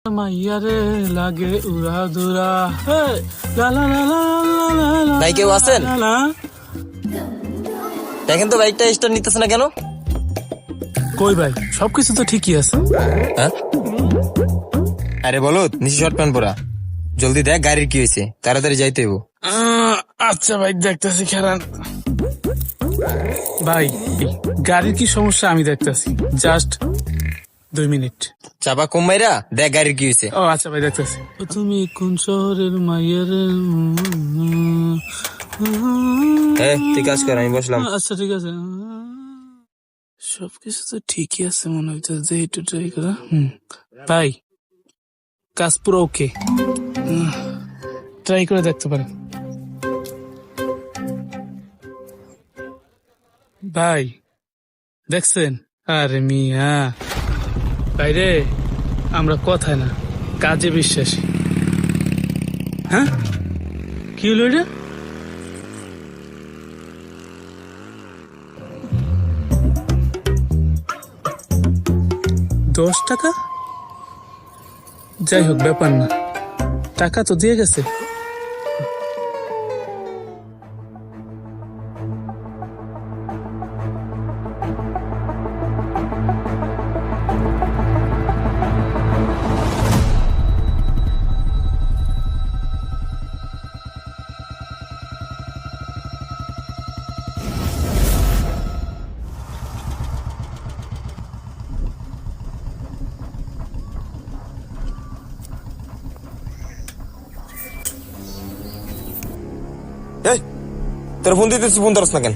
মাইয়ারে লাগে উড়া দুরা লা লা লা লা লা লা। ভাই কেউ আছেন? লা লা। দেখেন তো বাইকটা স্টার্ট নিতেছে না কেন? কই ভাই, সবকিছু তো ঠিকই আছে। হ্যাঁ? আরে বলো, নিচে শর্ট প্যান্ট পরা, জলদি দেখ গাড়ির কি হয়েছে, তাড়াতাড়ি যাইতে হইব। আচ্ছা ভাই, দেখতেছি খেলান। ভাই গাড়ির কি সমস্যা আমি দেখতেছি, জাস্ট 2 মিনিট। চাপা কম মাইরা দেখ গাড়ির কি হয়েছে। ও আচ্ছা ভাই, দেখতেছি। তুমি কোন শহরের মাইয়ারে? তুই কাজ কর, আমি বসলাম। আচ্ছা ঠিক আছে, সবকিছু তো ঠিকই আছে মনে হচ্ছে, যে একটু ট্রাই করা। ভাই কাজ পুরো ওকে, ট্রাই করে দেখতে পারেন। ভাই দেখছেন? আরে মিয়া ভাই রে, আমরা কথায় না কাজে বিশ্বাসী। হ্যাঁ, কি হলো এটা? $10? যাই হোক, ব্যাপার না, টাকা তো দিয়ে গেছে। তোর ফোন দিতেছি, ফোন ধরস না কেন?